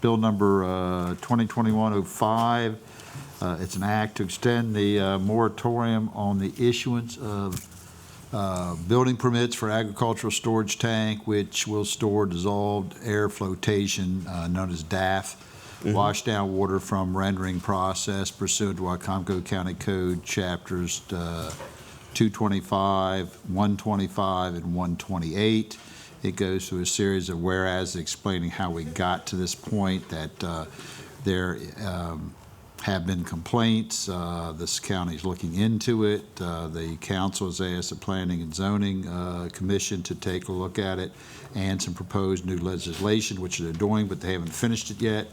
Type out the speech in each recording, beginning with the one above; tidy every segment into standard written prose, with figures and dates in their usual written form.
Bill number 2021-05. It's an act to extend the moratorium on the issuance of building permits for agricultural storage tank, which will store dissolved air flotation, known as DAF, washdown water from rendering process pursuant to Wicomico County Code chapters 225, 125, and 128. It goes through a series of whereas explaining how we got to this point, that there have been complaints. This county is looking into it. The council has asked the Planning and Zoning Commission to take a look at it, and some proposed new legislation, which they're doing, but they haven't finished it yet.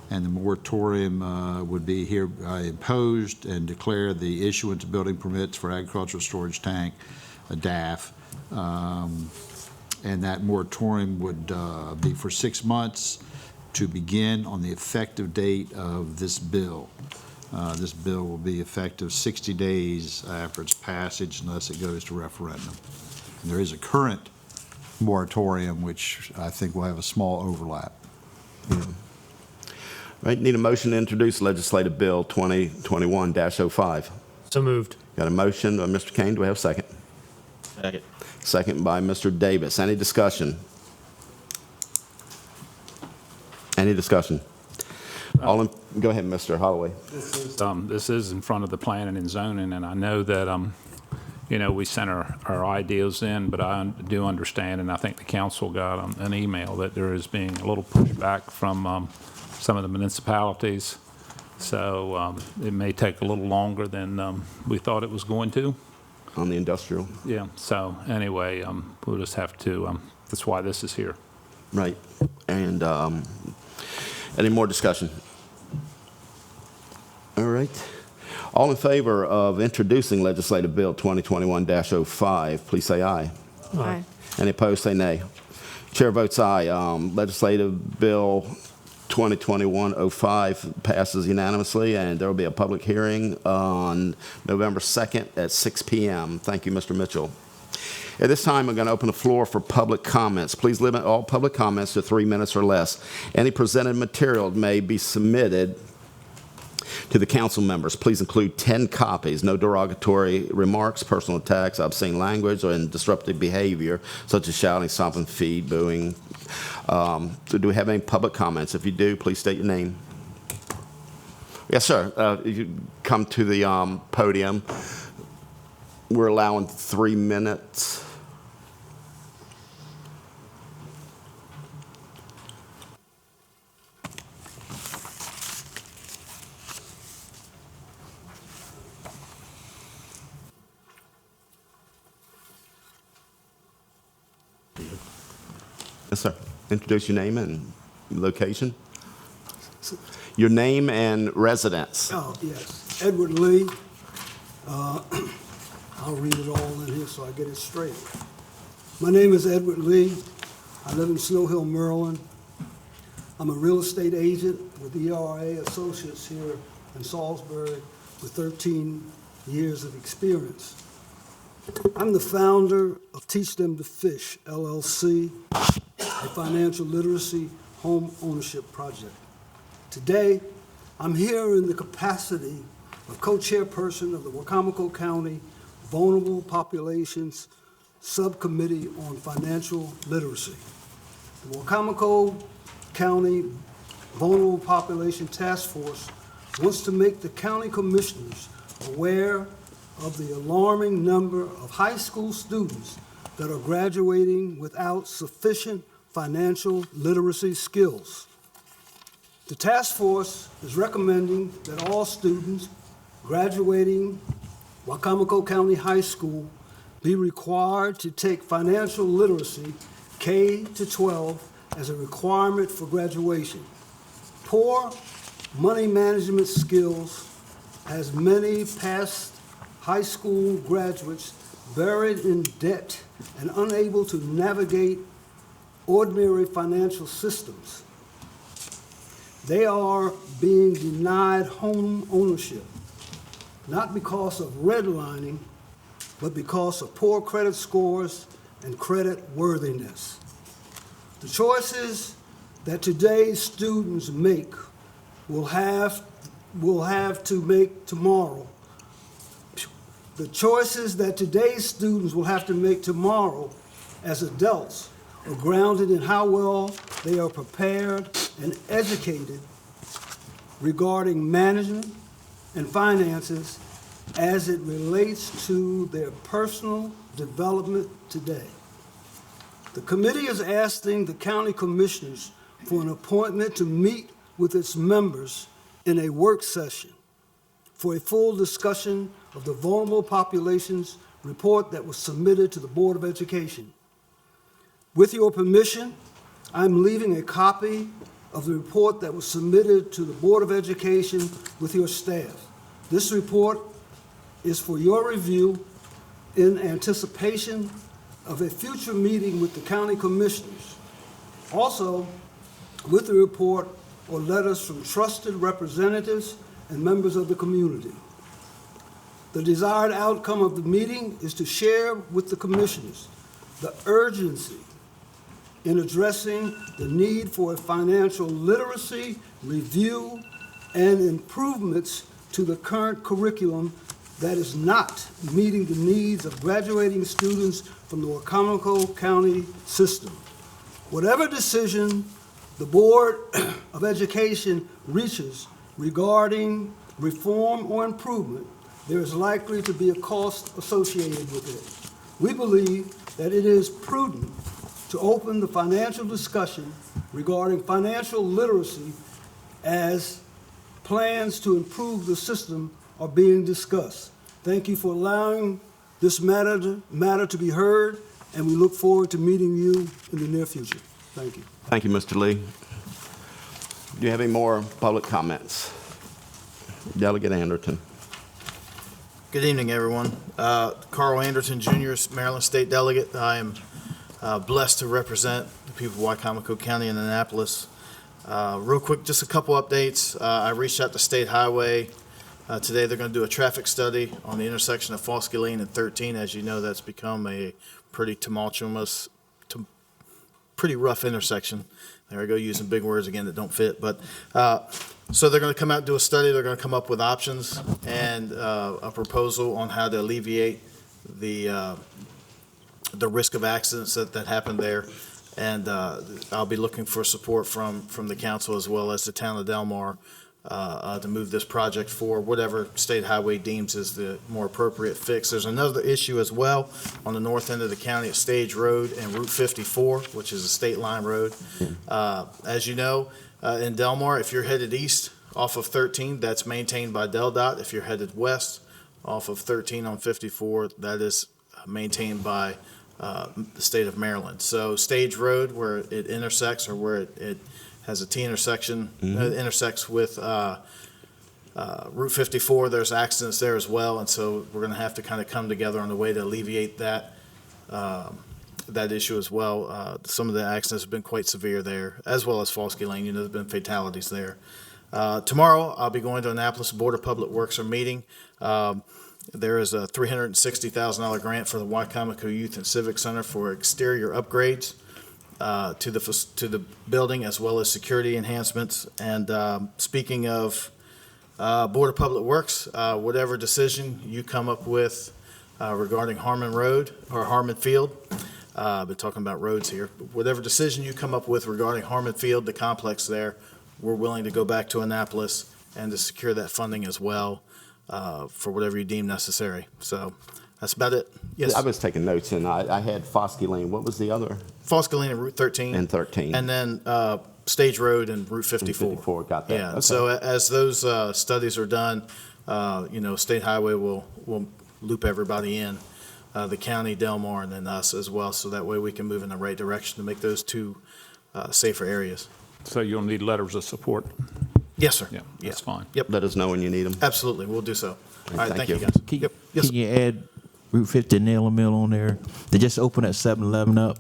And the moratorium would be hereby imposed and declare the issuance of building permits for agricultural storage tank, a DAF. And that moratorium would be for 6 months to begin on the effective date of this bill. This bill will be effective 60 days after its passage unless it goes to referendum. And there is a current moratorium, which I think will have a small overlap. Right, need a motion to introduce legislative bill 2021-05. So moved. Got a motion by Mr. Kane. Do we have a second? Second. Second by Mr. Davis. Any discussion? Any discussion? Go ahead, Mr. Holloway. This is in front of the Planning and Zoning, and I know that, we sent our ideas in, but I do understand, and I think the council got an email that there is being a little pushback from some of the municipalities. So it may take a little longer than we thought it was going to. On the industrial. Yeah, so anyway, we'll just have to, that's why this is here. Right. And any more discussion? All right. All in favor of introducing legislative bill 2021-05, please say aye. Aye. Any opposed, say nay. Chair votes aye. Legislative bill 2021-05 passes unanimously, and there will be a public hearing on November 2nd at 6 p.m. Thank you, Mr. Mitchell. At this time, I'm going to open the floor for public comments. Please limit all public comments to 3 minutes or less. Any presented material may be submitted to the council members. Please include 10 copies. No derogatory remarks, personal attacks, obscene language, or disruptive behavior, such as shouting, stomping feet, booing. Do we have any public comments? If you do, please state your name. Yes, sir. You come to the podium. We're allowing 3 minutes. Yes, sir. Introduce your name and location. Your name and residence. Oh, yes. Edward Lee. I'll read it all in here so I get it straight. My name is Edward Lee. I live in Snow Hill, Maryland. I'm a real estate agent with ERA Associates here in Salisbury with 13 years of experience. I'm the founder of Teach Them to Fish, LLC, a financial literacy home ownership project. Today, I'm here in the capacity of co-chairperson of the Wicomico County Vulnerable Populations Subcommittee on Financial Literacy. The Wicomico County Vulnerable Population Task Force wants to make the county commissioners aware of the alarming number of high school students that are graduating without sufficient financial literacy skills. The task force is recommending that all students graduating Wicomico County High School be required to take financial literacy K-12 as a requirement for graduation. Poor money management skills has many past high school graduates buried in debt and unable to navigate ordinary financial systems. They are being denied home ownership, not because of redlining, but because of poor credit scores and credit worthiness. The choices that today's students will have to make tomorrow. The choices that today's students will have to make tomorrow as adults are grounded in how well they are prepared and educated regarding management and finances as it relates to their personal development today. The committee is asking the county commissioners for an appointment to meet with its members in a work session for a full discussion of the vulnerable populations report that was submitted to the Board of Education. With your permission, I'm leaving a copy of the report that was submitted to the Board of Education with your staff. This report is for your review in anticipation of a future meeting with the county commissioners. Also, with the report or letters from trusted representatives and members of the community. The desired outcome of the meeting is to share with the commissioners the urgency in addressing the need for a financial literacy review and improvements to the current curriculum that is not meeting the needs of graduating students from the Wicomico County system. Whatever decision the Board of Education reaches regarding reform or improvement, there is likely to be a cost associated with it. We believe that it is prudent to open the financial discussion regarding financial literacy as plans to improve the system are being discussed. Thank you for allowing this matter to be heard, and we look forward to meeting you in the near future. Thank you. Thank you, Mr. Lee. Do you have any more public comments? Delegate Anderton. Good evening, everyone. Carl Anderton, Jr., Maryland State Delegate. I am blessed to represent the people of Wicomico County and Annapolis. Real quick, just a couple updates. I reached out to State Highway. Today they're going to do a traffic study on the intersection of Fosky Lane and 13. As you know, that's become a pretty tumultuous, pretty rough intersection. There I go, using big words again that don't fit. But so they're going to come out and do a study. They're going to come up with options and a proposal on how to alleviate the risk of accidents that happen there. And I'll be looking for support from the council as well as the town of Delmar to move this project for whatever State Highway deems is the more appropriate fix. There's another issue as well on the north end of the county at Stage Road and Route 54, which is a state line road. As you know, in Delmar, if you're headed east off of 13, that's maintained by DelDOT. If you're headed west off of 13 on 54, that is maintained by the state of Maryland. So Stage Road, where it intersects or where it has a T intersection, intersects with Route 54. There's accidents there as well, and so we're going to have to kind of come together on the way to alleviate that issue as well. Some of the accidents have been quite severe there, as well as Fosky Lane. You know, there's been fatalities there. Tomorrow, I'll be going to Annapolis Board of Public Works meeting. There is a $360,000 grant for the Wicomico Youth and Civic Center for exterior upgrades to the building, as well as security enhancements. And speaking of Board of Public Works, whatever decision you come up with regarding Harmon Road or Harmon Field, I've been talking about roads here. Whatever decision you come up with regarding Harmon Field, the complex there, we're willing to go back to Annapolis and to secure that funding as well for whatever you deem necessary. So that's about it. Yes. I was taking notes, and I had Fosky Lane. What was the other? Fosky Lane and Route 13. And 13. And then Stage Road and Route 54. 54, got that. Yeah. Okay. So as those studies are done, State Highway will loop everybody in, the county, Delmar, and then us as well. So that way we can move in the right direction to make those two safer areas. So you'll need letters of support? Yes, sir. Yeah, that's fine. Yep. Let us know when you need them. Absolutely. We'll do so. All right. Thank Thank you, you. guys. Can, Yep. Yes, can you add Route 50 Nail Mill on there? They just opened that 7-Eleven up,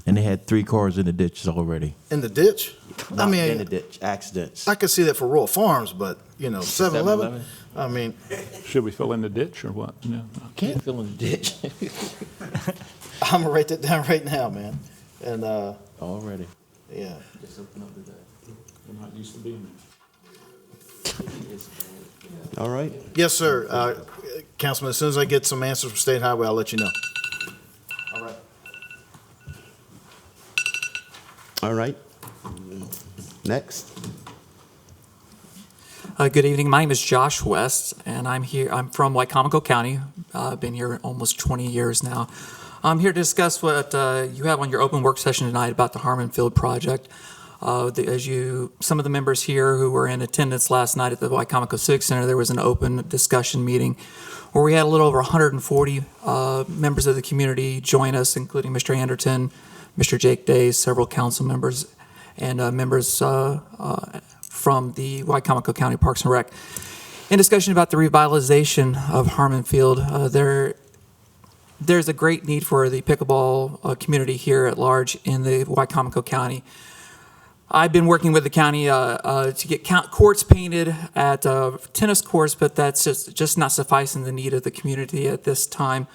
and they had 3 cars in the ditches already. in the ditch? Not in the ditch, accidents. I could see that for Royal Farms, but, 7-Eleven? 7-Eleven? I mean, Should we fill in the ditch or what? No. Can't fill in the ditch I'm going to write that down right now, man. And already. Yeah. We're not used to being All right. Yes, sir. Councilman, as soon as I get some answers from State Highway, I'll let you know. All right. All right. Next. Good evening. My name is Josh West, and I'm from Wicomico County. I've been here almost 20 years now. I'm here to discuss what you have on your open work session tonight about the Harmon Field project. Some of the members here who were in attendance last night at the Wicomico Civic Center, there was an open discussion meeting where we had a little over 140 members of the community join us, including Mr. Anderton, Mr. Jake Day, several council members, and members from the Wicomico County Parks and Rec. In discussion about the revitalization of Harmon Field, there's a great need for the pickleball community here at large in the Wicomico County. I've been working with the county to get courts painted at tennis courts, but that's just not sufficing the need of the community at this time.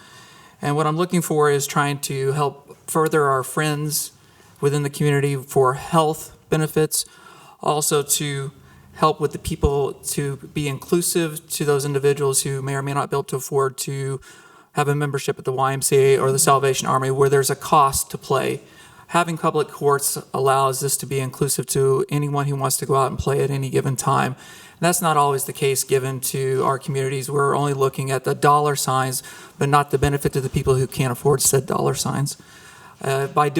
And what I'm looking for is trying to help further our friends within the community for health benefits, also to help with the people to be inclusive to those individuals who may or may not be able to afford to have a membership at the YMCA or the Salvation Army where there's a cost to play. Having public courts allows this to be inclusive to anyone who wants to go out and play at any given time. And that's not always the case given to our communities. We're only looking at the dollar signs, but not the benefit to the people who can't afford said dollar signs. By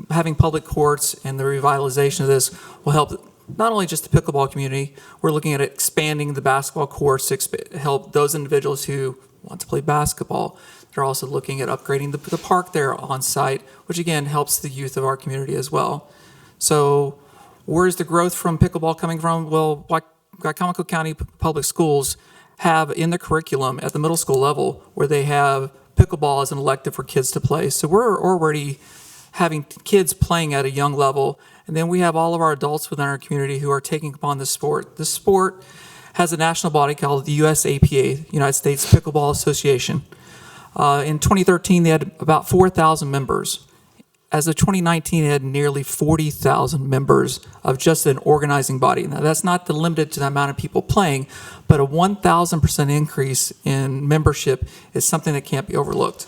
having public courts and the revitalization of this will help not only just the pickleball community, we're looking at expanding the basketball courts to help those individuals who want to play basketball. They're also looking at upgrading the park there on site, which again helps the youth of our community as well. So where's the growth from pickleball coming from? Well, Wicomico County Public Schools have in the curriculum at the middle school level where they have pickleball as an elective for kids to play. So we're already having kids playing at a young level. And then we have all of our adults within our community who are taking upon this sport. This sport has a national body called the USAPA, United States Pickleball Association. In 2013, they had about 4,000 members. As of 2019, it had nearly 40,000 members of just an organizing body. Now, that's not limited to the amount of people playing, but a 1,000% increase in membership is something that can't be overlooked.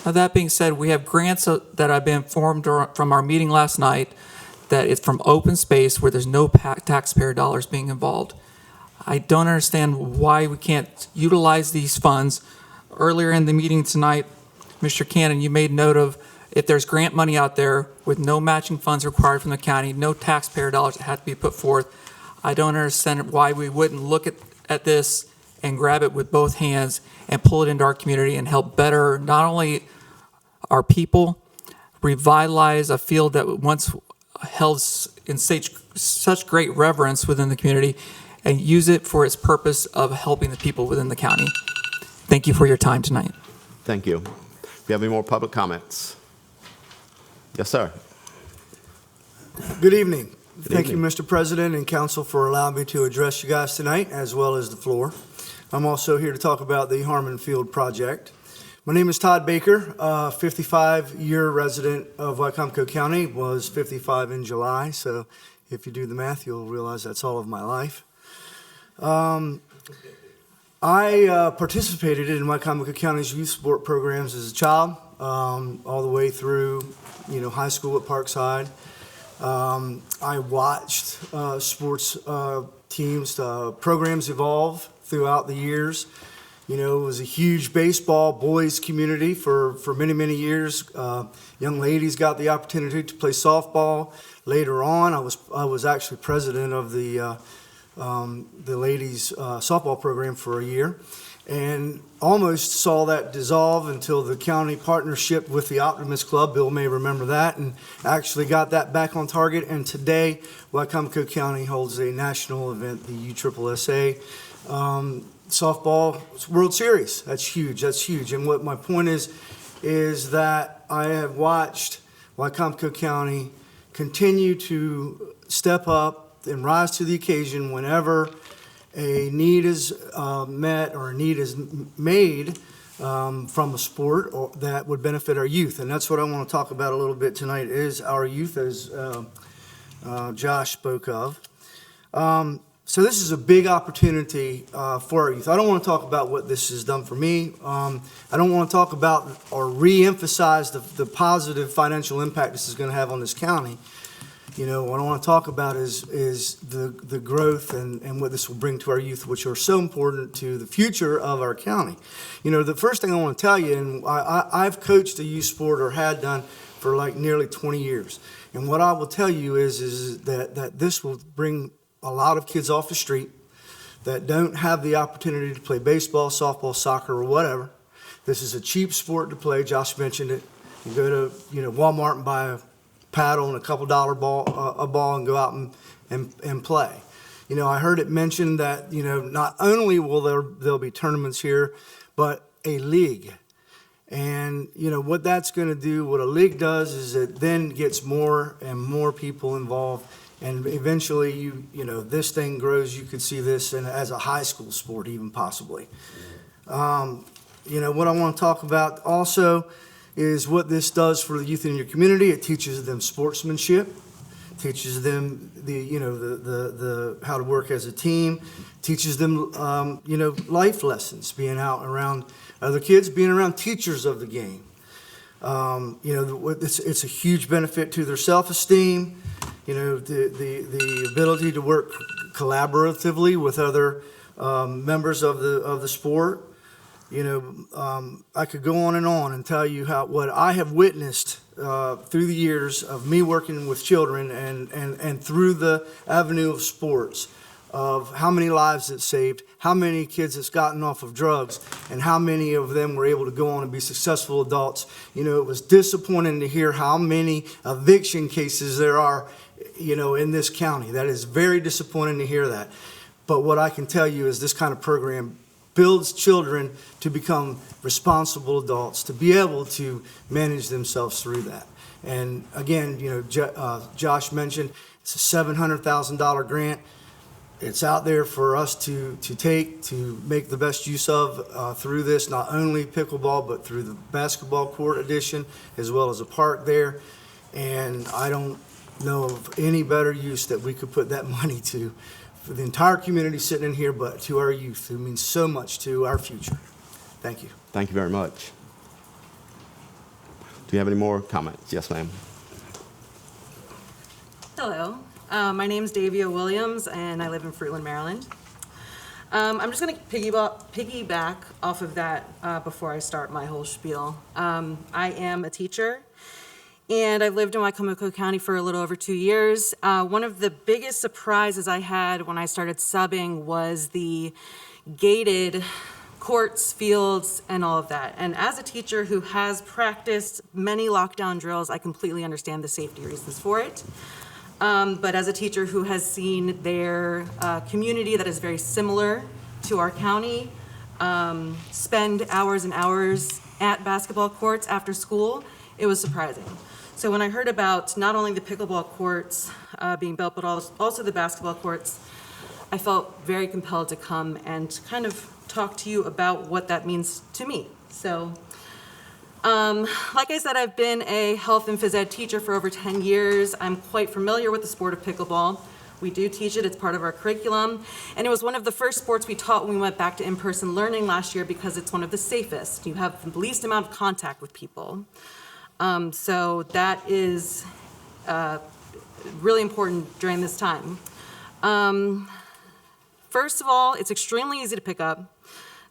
Now, that being said, we have grants that I've been informed from our meeting last night that it's from open space where there's no taxpayer dollars being involved. I don't understand why we can't utilize these funds. Earlier in the meeting tonight, Mr. Cannon, you made note of if there's grant money out there with no matching funds required from the county, no taxpayer dollars that have to be put forth, I don't understand why we wouldn't look at this and grab it with both hands and pull it into our community and help better not only our people, revitalize a field that once held in such great reverence within the community, and use it for its purpose of helping the people within the county. Thank you for your time tonight. Thank you. Do you have any more public comments? Yes, sir. Good evening. Thank evening. you, Mr. President and Council, for allowing me to address you guys tonight, as well as the floor. I'm also here to talk about the Harmon Field project. My name is Todd Baker, 55-year resident of Wicomico County, was 55 in July, so if you do the math, you'll realize that's all of my life. I participated in Wicomico County's youth sport programs as a child, all the way through, high school at Parkside. I watched sports teams, programs evolve throughout the years. It was a huge baseball boys community for many, many years. Young ladies got the opportunity to play softball. Later on, I was actually president of the ladies softball program for a year, and almost saw that dissolve until the county partnership with the Optimist Club, Bill may remember that, and actually got that back on target. And today, Wicomico County holds a national event, the USSSA Softball World Series. That's huge. And what my point is that I have watched Wicomico County continue to step up and rise to the occasion whenever a need is met or a need is made from a sport that would benefit our youth. And that's what I want to talk about a little bit tonight, is our youth as Josh spoke of. So this is a big opportunity for our youth. I don't want to talk about what this has done for me. I don't want to talk about or re-emphasize the positive financial impact this is going to have on this county. You know, what I want to talk about is the growth and what this will bring to our youth, which are so important to the future of our county. You know, the first thing I want to tell you, and I've coached a youth sport or had done for like nearly 20 years. And what I will tell you is that this will bring a lot of kids off the street that don't have the opportunity to play baseball, softball, soccer, or whatever. This is a cheap sport to play. Josh mentioned it. You go to Walmart and buy a paddle and a couple dollar ball and go out and play. You know, I heard it mentioned that not only will there'll be tournaments here, but a league. And what that's going to do, what a league does, is it then gets more and more people involved. And eventually, this thing grows. You could see this as a high school sport, even possibly. What I want to talk about also is what this does for the youth in your community. It teaches them sportsmanship, teaches them the how to work as a team, teaches them life lessons, being out around other kids, being around teachers of the game. It's a huge benefit to their self-esteem. The ability to work collaboratively with other members of the sport. I could go on and tell you what I have witnessed through the years of me working with children and through the avenue of sports, of how many lives it saved, how many kids it's gotten off of drugs, and how many of them were able to go on and be successful adults. It was disappointing to hear how many eviction cases there are in this county. That is very disappointing to hear that. But what I can tell you is this kind of program builds children to become responsible adults, to be able to manage themselves through that. And again, Josh mentioned it's a $700,000 grant. It's out there for us to take, to make the best use of through this, not only pickleball, but through the basketball court addition, as well as a park there. And I don't know of any better use that we could put that money to for the entire community sitting in here, but to our youth, who means so much to our future. Thank you. Thank you very much. Do you have any more comments? Yes, ma'am. Hello, my name is Davia Williams, and I live in Fruitland, Maryland. I'm just going to piggyback off of that before I start my whole spiel. I am a teacher, and I've lived in Wicomico County for a little over 2 years. One of the biggest surprises I had when I started subbing was the gated courts, fields, and all of that. And as a teacher who has practiced many lockdown drills, I completely understand the safety reasons for it. But as a teacher who has seen their community that is very similar to our county spend hours and hours at basketball courts after school, it was surprising. So when I heard about not only the pickleball courts being built, but also the basketball courts, I felt very compelled to come and kind of talk to you about what that means to me. So, like I said, I've been a health and phys ed teacher for over 10 years. I'm quite familiar with the sport of pickleball. We do teach it, it's part of our curriculum. And it was one of the first sports we taught when we went back to in-person learning last year because it's one of the safest. You have the least amount of contact with people. So that is really important during this time. First of all, it's extremely easy to pick up.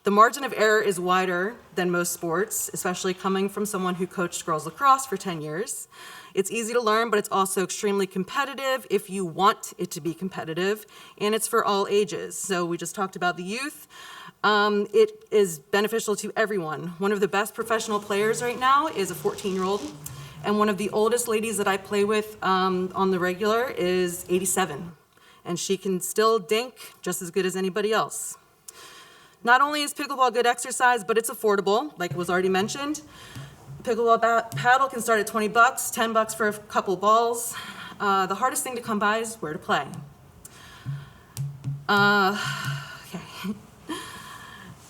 The margin of error is wider than most sports, especially coming from someone who coached girls lacrosse for 10 years. It's easy to learn, but it's also extremely competitive if you want it to be competitive, and it's for all ages. So we just talked about the youth. It is beneficial to everyone. One of the best professional players right now is a 14-year-old, and one of the oldest ladies that I play with on the regular is 87, and she can still dink just as good as anybody else. Not only is pickleball good exercise, but it's affordable, like was already mentioned. Pickleball paddle can start at $20, $10 for a couple balls. The hardest thing to come by is where to play. Okay.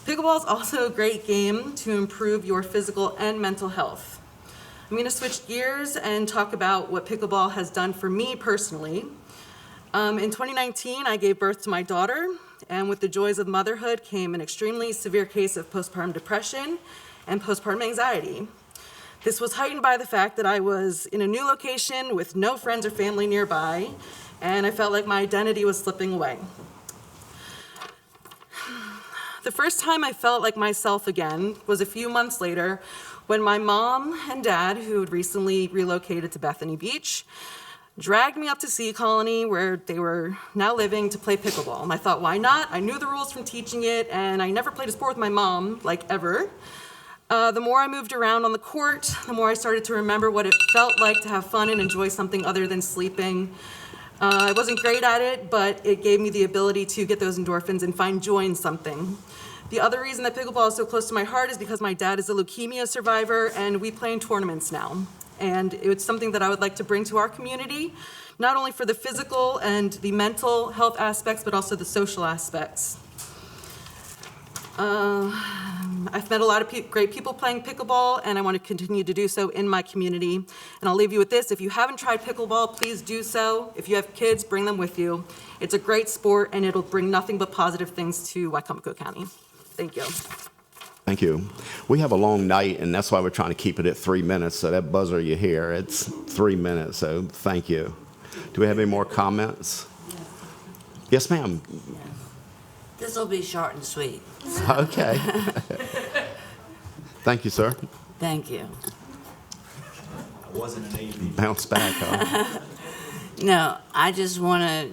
Pickleball is also a great game to improve your physical and mental health. I'm going to switch gears and talk about what pickleball has done for me personally. In 2019, I gave birth to my daughter, and with the joys of motherhood came an extremely severe case of postpartum depression and postpartum anxiety. This was heightened by the fact that I was in a new location with no friends or family nearby, and I felt like my identity was slipping away. The first time I felt like myself again was a few months later when my mom and dad, who had recently relocated to Bethany Beach, dragged me up to Sea Colony where they were now living to play pickleball. And I thought, why not? I knew the rules from teaching it, and I never played a sport with my mom, like ever. The more I moved around on the court, the more I started to remember what it felt like to have fun and enjoy something other than sleeping. I wasn't great at it, but it gave me the ability to get those endorphins and find joy in something. The other reason that pickleball is so close to my heart is because my dad is a leukemia survivor, and we play in tournaments now. And it's something that I would like to bring to our community, not only for the physical and the mental health aspects, but also the social aspects. I've met a lot of great people playing pickleball, and I want to continue to do so in my community. And I'll leave you with this. If you haven't tried pickleball, please do so. If you have kids, bring them with you. It's a great sport, and it'll bring nothing but positive things to Wicomico County. Thank you. Thank you. We have a long night, and that's why we're trying to keep it at 3 minutes. So that buzzer you hear, it's 3 minutes. So thank you. Do we have any more comments? Yes, ma'am. This will be short and sweet. Okay. Thank you, sir. Thank you. Bounce back, huh? No, I just want to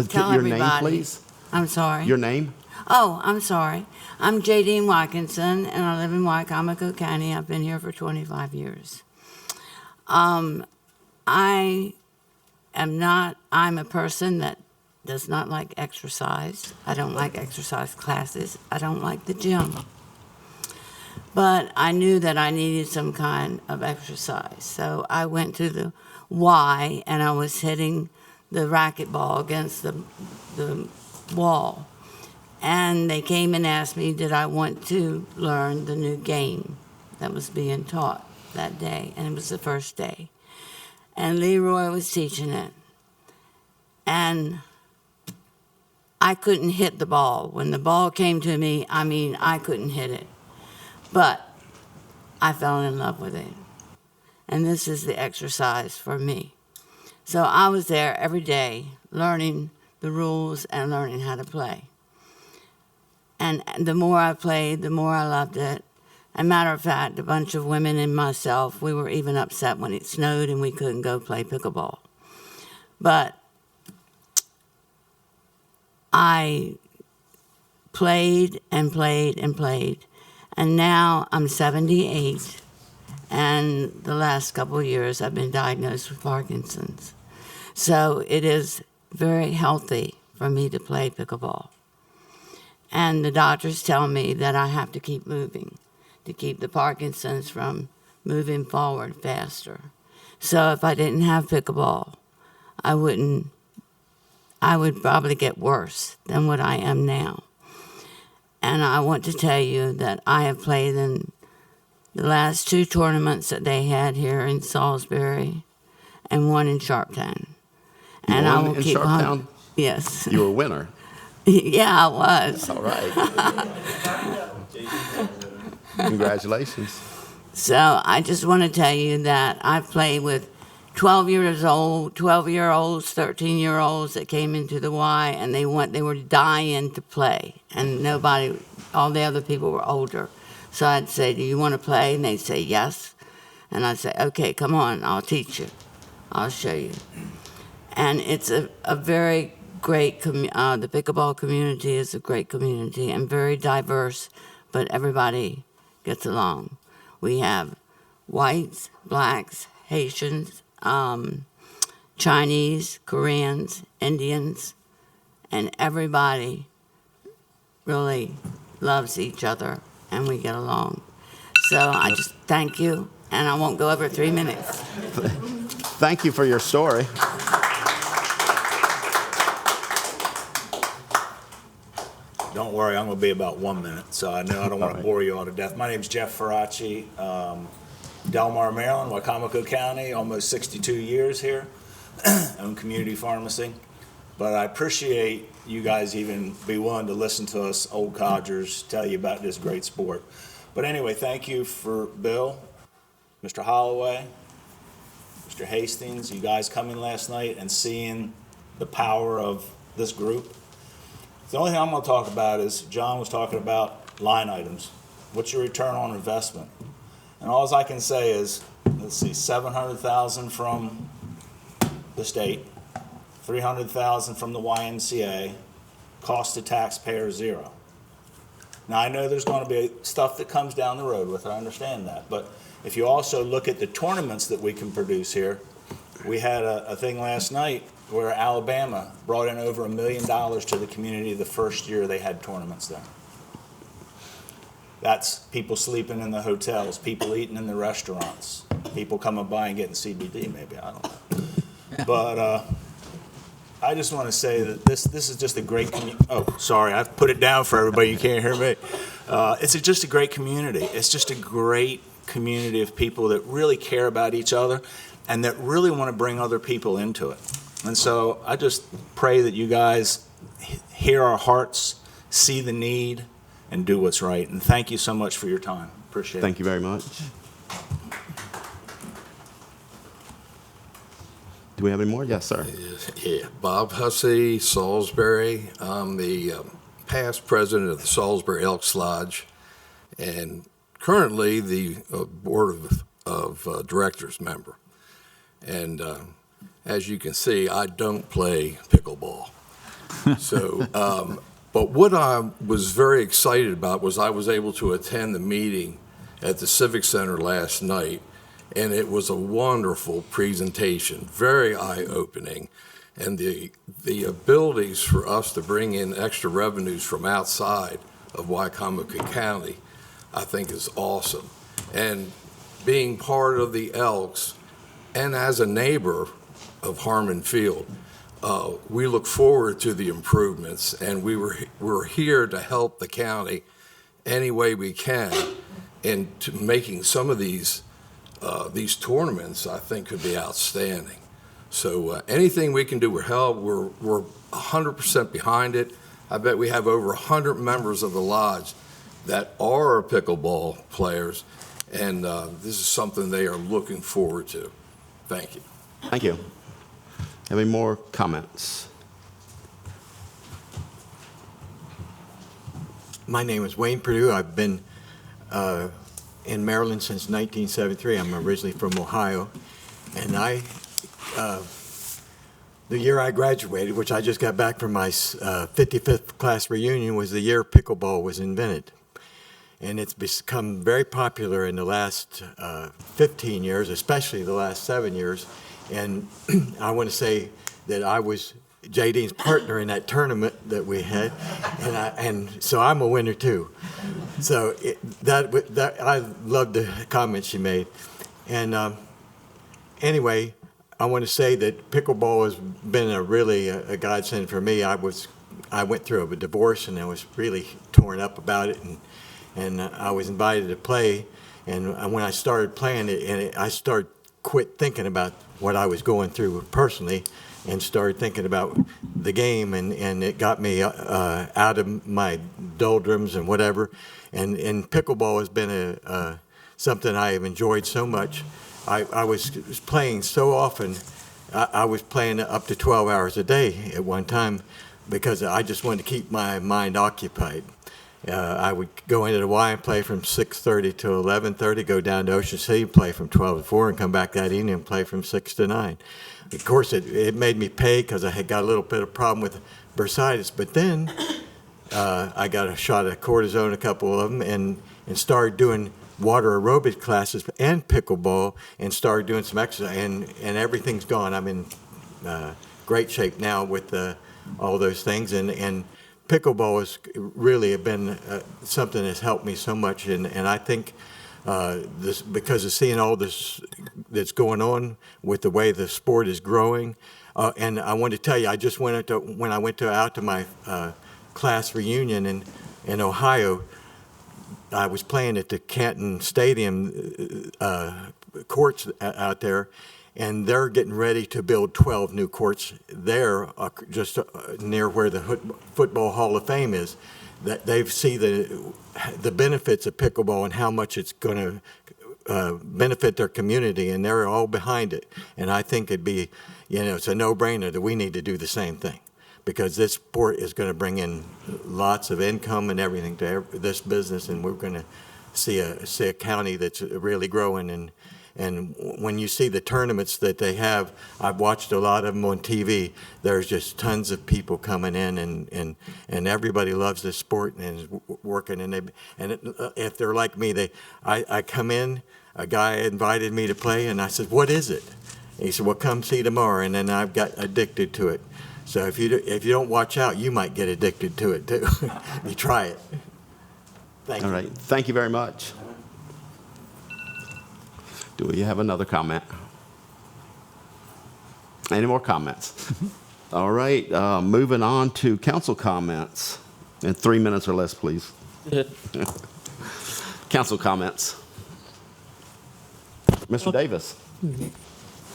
tell Your name, everybody. please? I'm sorry. Your name? Oh, I'm sorry. I'm J.D. Watkinson, and I live in Wicomico County. I've been here for 25 years. I'm a person that does not like exercise. I don't like exercise classes. I don't like the gym. But I knew that I needed some kind of exercise. So I went to the Y, and I was hitting the racquetball against the wall. And they came and asked me, did I want to learn the new game that was being taught that day. And it was the first day. And Leroy was teaching it. And I couldn't hit the ball. When the ball came to me, I couldn't hit it. But I fell in love with it. And this is the exercise for me. So I was there every day learning the rules and learning how to play. And the more I played, the more I loved it. As a matter of fact, a bunch of women and myself, we were even upset when it snowed and we couldn't go play pickleball. But I played and played and played. And now I'm 78, and the last couple of years I've been diagnosed with Parkinson's. So it is very healthy for me to play pickleball. And the doctors tell me that I have to keep moving to keep the Parkinson's from moving forward faster. So if I didn't have pickleball, I would probably get worse than what I am now. And I want to tell you that I have played in the last 2 tournaments that they had here in Salisbury and one in Sharptown. And I will keep on. Yes. You were a winner. Yeah, I was. All right. Congratulations. So I just want to tell you that I've played with 12-year-olds, 13-year-olds that came into the Y, and they were dying to play, and all the other people were older. So I'd say, do you want to play? And they'd say, yes. And I'd say, okay, come on, I'll teach you. I'll show you. And it's a very great, the pickleball community is a great community and very diverse, but everybody gets along. We have whites, blacks, Haitians, Chinese, Koreans, Indians, and everybody really loves each other, and we get along. So I just thank you, and I won't go over 3 minutes. Thank you for your story. Don't worry, I'm going to be about 1 minute, so I know I don't want to bore you all to death. My name's Jeff Ferracci. Delmar, Maryland, Wicomico County, almost 62 years here, own community pharmacy. But I appreciate you guys even be willing to listen to us old codgers tell you about this great sport. But anyway, thank you for Bill, Mr. Holloway, Mr. Hastings, you guys coming last night and seeing the power of this group. The only thing I'm going to talk about is John was talking about line items. What's your return on investment? And all I can say is, let's see, $700,000 from the state, $300,000 from the YMCA, cost to taxpayer $0. Now, I know there's going to be stuff that comes down the road with it, I understand that, but if you also look at the tournaments that we can produce here, we had a thing last night where Alabama brought in over $1 million to the community the first year they had tournaments there. That's people sleeping in the hotels, people eating in the restaurants, people coming by and getting CBD maybe, I don't know. But I just want to say that this is just a great community. Oh, sorry, I've put it down for everybody, you can't hear me. It's just a great community. It's just a great community of people that really care about each other and that really want to bring other people into it. And so I just pray that you guys hear our hearts, see the need, and do what's right. And thank you so much for your time. Appreciate it. Thank you very much. Do we have any more? Yes, sir. Yeah, Bob Hussey, Salisbury. I'm the past president of the Salisbury Elks Lodge and currently the board of directors member. And as you can see, I don't play pickleball. So, but what I was very excited about was I was able to attend the meeting at the Civic Center last night, and it was a wonderful presentation, very eye-opening. And the abilities for us to bring in extra revenues from outside of Wicomico County, I think is awesome. And being part of the Elks, and as a neighbor of Harmon Field, we look forward to the improvements, and we're here to help the county any way we can into making some of these tournaments, I think, could be outstanding. So anything we can do to help, we're 100% behind it. I bet we have over 100 members of the lodge that are pickleball players, and this is something they are looking forward to. Thank you. Thank you. Any more comments? My name is Wayne Perdue. I've been in Maryland since 1973. I'm originally from Ohio. And the year I graduated, which I just got back from my 55th class reunion, was the year pickleball was invented. And it's become very popular in the last 15 years, especially the last 7 years. And I want to say that I was JD's partner in that tournament that we had, and so I'm a winner too. So I loved the comments she made. And anyway, I want to say that pickleball has been a godsend for me. I went through a divorce and I was really torn up about it, and I was invited to play. And when I started playing it, I started quit thinking about what I was going through personally and started thinking about the game, and it got me out of my doldrums and whatever. And pickleball has been something I have enjoyed so much. I was playing so often. I was playing up to 12 hours a day at one time because I just wanted to keep my mind occupied. I would go into the Y and play from 6:30 to 11:30, go down to Ocean City, play from 12 to 4, and come back that evening and play from 6 to 9. Of course, it made me pay because I had got a little bit of problem with bursitis. But then I got a shot of cortisone, a couple of them, and started doing water aerobic classes and pickleball, and started doing some exercise, and everything's gone. I'm in great shape now with all those things, and pickleball has really been something that's helped me so much, and I think this, because of seeing all this that's going on with the way the sport is growing, and I want to tell you, I just went when I went out to my class reunion in Ohio. I was playing at the Canton Stadium courts out there, and they're getting ready to build 12 new courts there, just near where the Football Hall of Fame is. That they see the benefits of pickleball and how much it's going to benefit their community, and they're all behind it. And I think it'd be, it's a no-brainer that we need to do the same thing, because this sport is going to bring in lots of income and everything to this business, and we're going to see a county that's really growing. And when you see the tournaments that they have, I've watched a lot of them on TV. There's just tons of people coming in, and everybody loves this sport and is working. And if they're like me, I come in. A guy invited me to play, and I said, "What is it?" And he said, "Well, come see tomorrow." And then I've got addicted to it. So if you don't watch out, you might get addicted to it too. You try it. Thank you. All right. Thank you very much. Do we have another comment? Any more comments? All right. Moving on to council comments. In 3 minutes or less, please. Council comments. Mr. Davis.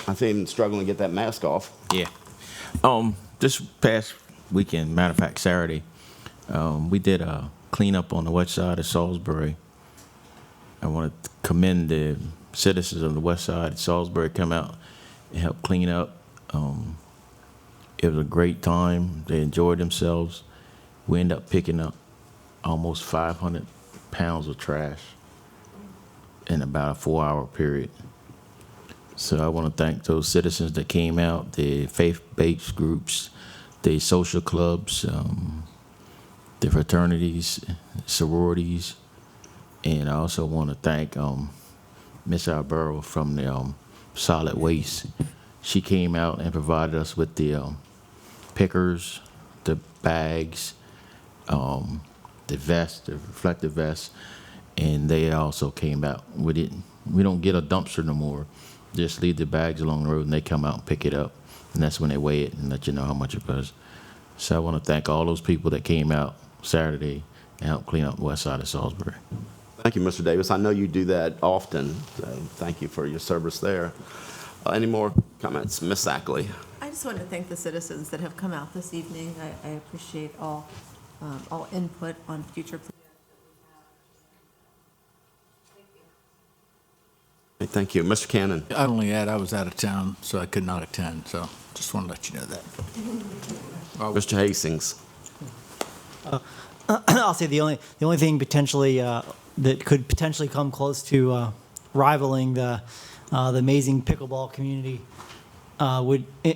I see him struggling to get that mask off. Yeah. This past weekend, matter of fact, Saturday, we did a cleanup on the west side of Salisbury. I want to commend the citizens of the west side of Salisbury come out and help clean up. It was a great time. They enjoyed themselves. We ended up picking up almost 500 pounds of trash in about a 4-hour period. So I want to thank those citizens that came out, the faith-based groups, the social clubs, the fraternities, sororities, and I also want to thank Miss Albero from the solid waste. She came out and provided us with the pickers, the bags, the vest, the reflective vest, and they also came out. We don't get a dumpster no more. Just leave the bags along the road, and they come out and pick it up, and that's when they weigh it and let you know how much it was. So I want to thank all those people that came out Saturday and helped clean up the west side of Salisbury. Thank you, Mr. Davis. I know you do that often, so thank you for your service there. Any more comments? Ms. Ackley. I just want to thank the citizens that have come out this evening. I appreciate all input on future plans. Thank you. Mr. Cannon. I'd only add I was out of town, so I could not attend, so just want to let you know that. Mr. Hastings. I'll say the only thing potentially that could potentially come close to rivaling the amazing pickleball community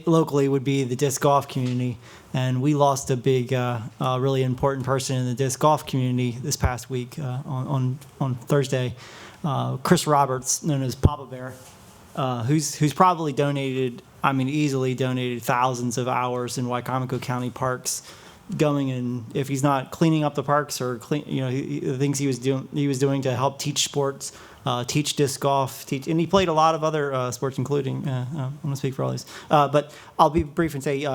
locally would be the disc golf community, and we lost a big, really important person in the disc golf community this past week on Thursday. Chris Roberts, known as Papa Bear, who's probably easily donated thousands of hours in Wicomico County parks, going and if he's not cleaning up the parks or the things he was doing to help teach sports, teach disc golf, and he played a lot of other sports, including I'm going to speak for all these, but I'll be brief and say,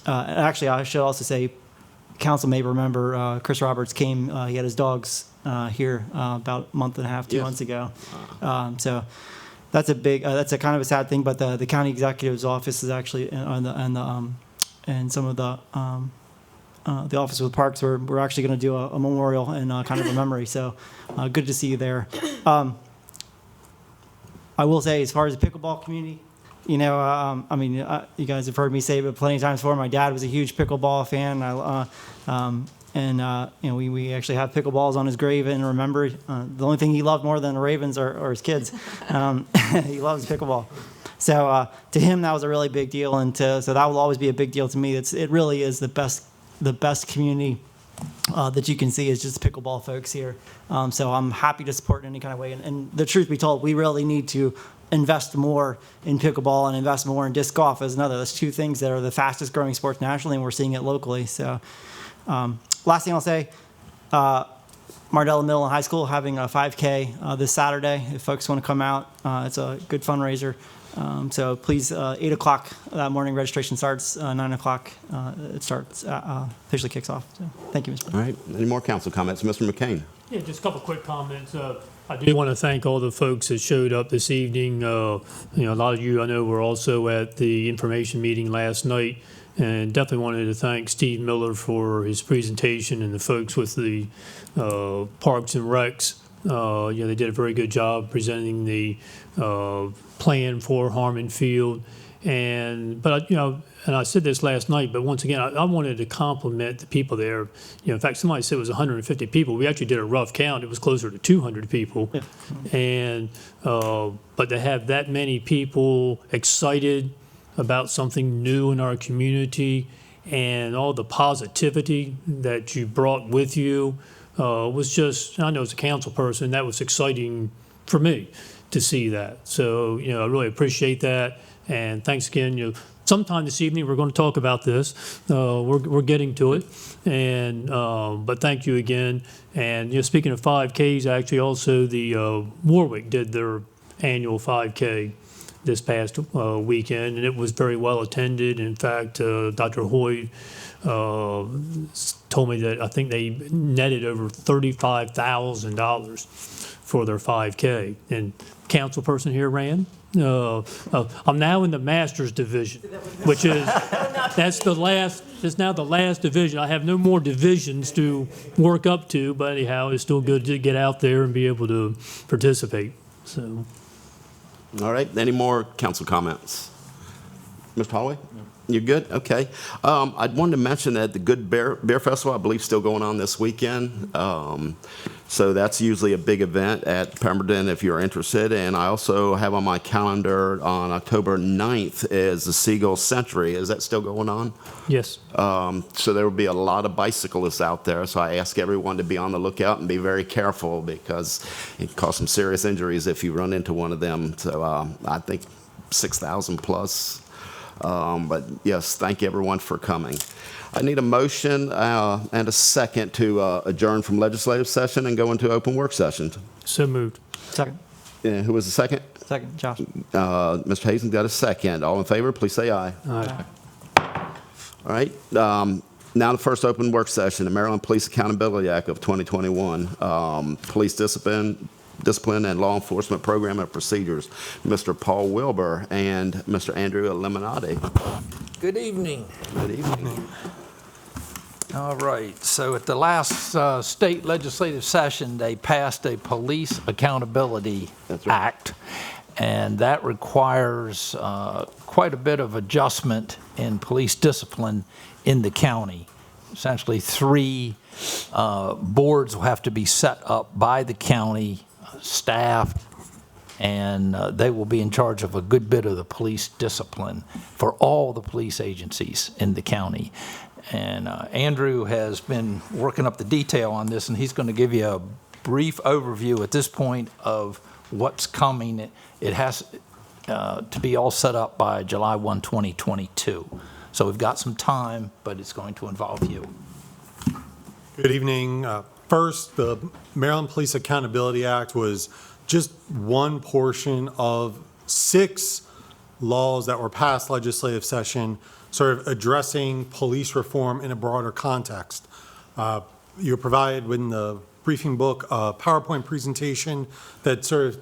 actually I should also say, council may remember Chris Roberts came. He had his dogs here about a month and a half, 2 months ago. So that's a big, that's a kind of a sad thing. But the county executive's office is actually, and some of the office with parks, we're actually going to do a memorial and kind of a memory. So good to see you there. I will say, as far as the pickleball community, you guys have heard me say it plenty of times before. My dad was a huge pickleball fan. We actually have pickleballs on his grave and remember. The only thing he loved more than the Ravens are his kids. He loves pickleball. So to him, that was a really big deal, and so that will always be a big deal to me. It really is the best community that you can see is just pickleball folks here. So I'm happy to support in any kind of way. And the truth be told, we really need to invest more in pickleball and invest more in disc golf as another. That's two things that are the fastest growing sports nationally, and we're seeing it locally. So last thing I'll say, Mardella Middle and High School having a 5K this Saturday. If folks want to come out, it's a good fundraiser. So please, 8 o'clock that morning, registration starts, 9 o'clock it starts, officially kicks off. So thank you, Mr. President. All right. Any more council comments? Mr. McCain. Yeah, just a couple quick comments. I do want to thank all the folks that showed up this evening. A lot of you I know were also at the information meeting last night, and definitely wanted to thank Steve Miller for his presentation and the folks with the Parks and Recs. They did a very good job presenting the plan for Harmon Field. And I said this last night, but once again, I wanted to compliment the people there. In fact, somebody said it was 150 people. We actually did a rough count. It was closer to 200 people. Yeah. And but to have that many people excited about something new in our community and all the positivity that you brought with you was just, I know as a council person, that was exciting for me to see that. So, I really appreciate that. And thanks again. Sometime this evening, we're going to talk about this. We're getting to it. And but thank you again. And speaking of 5Ks, actually also the Warwick did their annual 5K this past weekend, and it was very well attended. In fact, Dr. Hoy told me that I think they netted over $35,000 for their 5K. And council person here ran. I'm now in the Masters division, which is it's now the last division. I have no more divisions to work up to, but anyhow, it's still good to get out there and be able to participate. So, all right. Any more council comments? Mr. Holloway? You're good? Okay. I wanted to mention that the Good Beer Festival, I believe, still going on this weekend. So that's usually a big event at Pemberton if you're interested. And I also have on my calendar on October 9th is the Seagull Century. Is that still going on? Yes. So there will be a lot of bicyclists out there. So I ask everyone to be on the lookout and be very careful because it can cause some serious injuries if you run into one of them. So I think 6,000 plus. But yes, thank you everyone for coming. I need a motion and a second to adjourn from legislative session and go into open work session. So moved. Second. Who was the second? Second, Josh. Mr. Hazen got a second. All in favor, please say aye. Aye. All right. Now the first open work session, the Maryland Police Accountability Act of 2021. Police discipline and law enforcement program and procedures. Mr. Paul Wilbur and Mr. Andrew Eliminati. Good evening. Good evening. All right, so at the last state legislative session, they passed a Police Accountability Act, and that requires quite a bit of adjustment in police discipline in the county. Essentially, 3 boards will have to be set up by the county staff, and they will be in charge of a good bit of the police discipline for all the police agencies in the county. And Andrew has been working up the detail on this, and he's going to give you a brief overview at this point of what's coming. It has to be all set up by July 1, 2022. So we've got some time, but it's going to involve you. Good evening. First, the Maryland Police Accountability Act was just one portion of 6 laws that were passed legislative session, sort of addressing police reform in a broader context. You're provided in the briefing book a PowerPoint presentation that sort of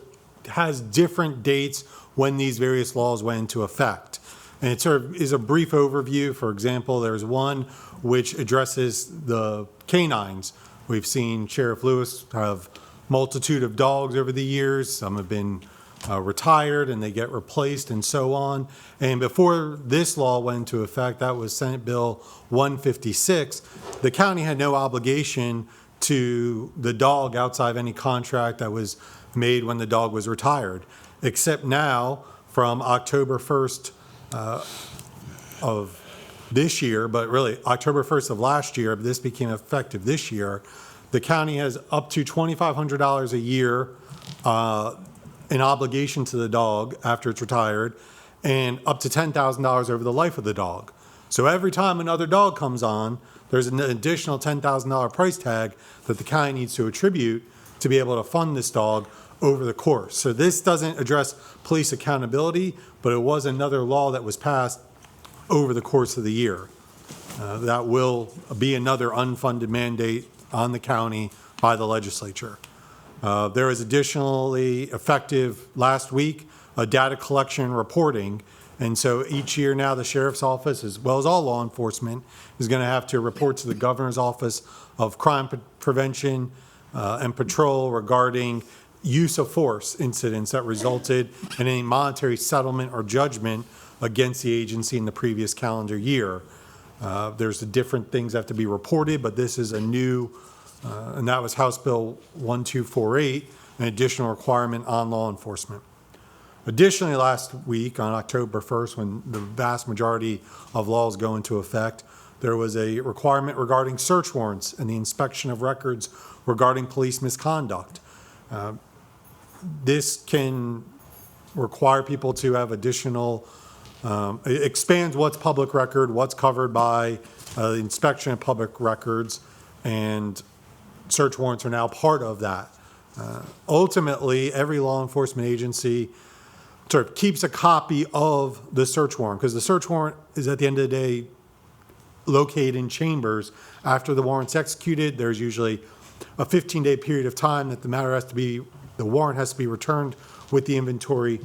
has different dates when these various laws went into effect. And it sort of is a brief overview. For example, there's one which addresses the canines. We've seen Sheriff Lewis have multitude of dogs over the years. Some have been retired and they get replaced and so on. And before this law went into effect, that was Senate Bill 156, the county had no obligation to the dog outside of any contract that was made when the dog was retired, except now from October 1st of this year, but really October 1st of last year, this became effective this year, the county has up to $2,500 a year in obligation to the dog after it's retired, and up to $10,000 over the life of the dog. So every time another dog comes on, there's an additional $10,000 price tag that the county needs to attribute to be able to fund this dog over the course. So this doesn't address police accountability, but it was another law that was passed over the course of the year. That will be another unfunded mandate on the county by the legislature. There is additionally effective last week a data collection and reporting. And so each year now the sheriff's office, as well as all law enforcement, is going to have to report to the governor's office of crime prevention and patrol regarding use of force incidents that resulted in any monetary settlement or judgment against the agency in the previous calendar year. There's the different things that have to be reported, but this is a new, and that was House Bill 1248, an additional requirement on law enforcement. Additionally, last week on October 1st, when the vast majority of laws go into effect, there was a requirement regarding search warrants and the inspection of records regarding police misconduct. This can require people to have additional, it expands what's public record, what's covered by the inspection of public records, and search warrants are now part of that. Ultimately, every law enforcement agency sort of keeps a copy of the search warrant, because the search warrant is at the end of the day located in chambers. After the warrant's executed, there's usually a 15-day period of time that the warrant has to be returned with the inventory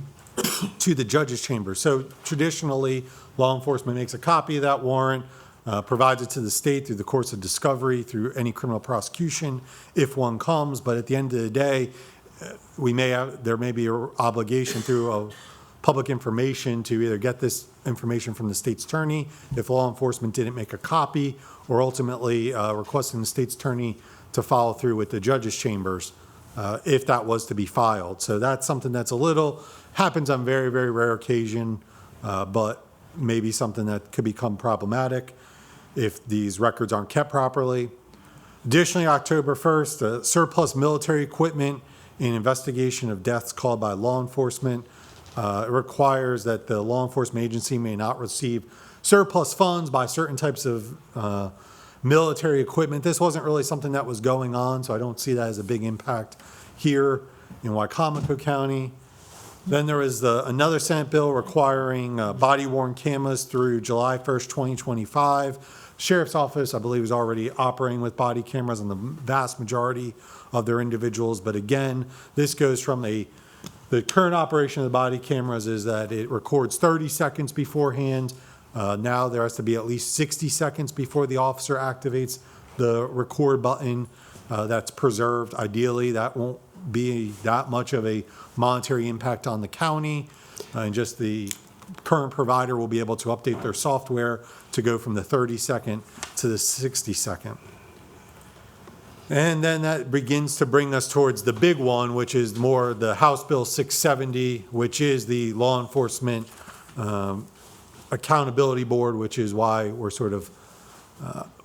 to the judge's chamber. So traditionally, law enforcement makes a copy of that warrant, provides it to the state through the course of discovery, through any criminal prosecution, if one comes. But at the end of the day, there may be an obligation through a public information to either get this information from the state's attorney if law enforcement didn't make a copy, or ultimately requesting the state's attorney to follow through with the judge's chambers if that was to be filed. So that's something that's happens on very, very rare occasion, but maybe something that could become problematic if these records aren't kept properly. Additionally, October 1st, surplus military equipment in investigation of deaths called by law enforcement. It requires that the law enforcement agency may not receive surplus funds by certain types of military equipment. This wasn't really something that was going on, so I don't see that as a big impact here in Wicomico County. Then there is another Senate bill requiring body-worn cameras through July 1st, 2025. Sheriff's Office, I believe, is already operating with body cameras on the vast majority of their individuals. But again, this goes from the current operation of the body cameras is that it records 30 seconds beforehand. Now there has to be at least 60 seconds before the officer activates the record button. That's preserved. Ideally, that won't be that much of a monetary impact on the county. And just the current provider will be able to update their software to go from the 30-second to the 60-second. And then that begins to bring us towards the big one, which is more the House Bill 670, which is the Law Enforcement Accountability Board, which is why we're sort of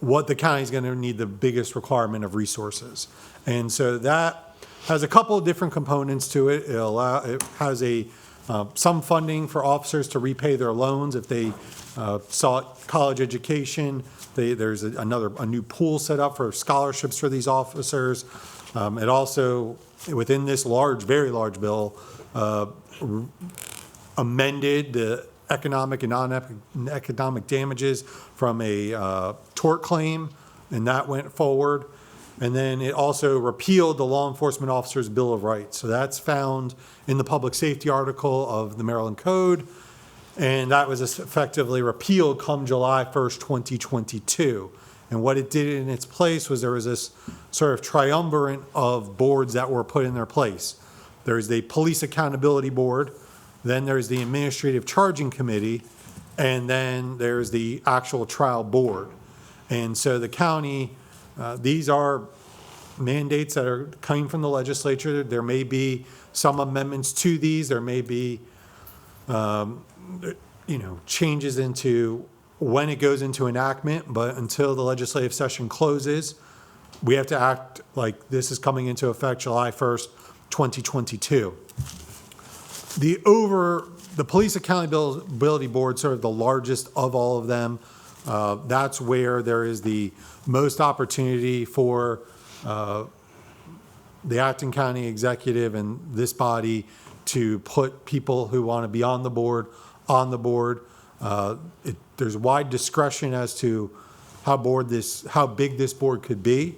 what the county is going to need the biggest requirement of resources. And so that has a couple of different components to it. It has some funding for officers to repay their loans if they sought college education. There's a new pool set up for scholarships for these officers. It also, within this very large bill, amended the economic and non-economic damages from a tort claim, and that went forward. And then it also repealed the Law Enforcement Officers' Bill of Rights. So that's found in the public safety article of the Maryland Code. And that was effectively repealed come July 1st, 2022. And what it did in its place was there was this sort of triumvirate of boards that were put in their place. There's the Police Accountability Board, then there's the Administrative Charging Committee, and then there's the actual trial board. And so the county, these are mandates that are coming from the legislature. There may be some amendments to these. There may be changes into when it goes into enactment, but until the legislative session closes, we have to act like this is coming into effect July 1st, 2022. The Police Accountability Board, sort of the largest of all of them, that's where there is the most opportunity for the acting county executive and this body to put people who want to be on the board. There's wide discretion as to how big this board could be.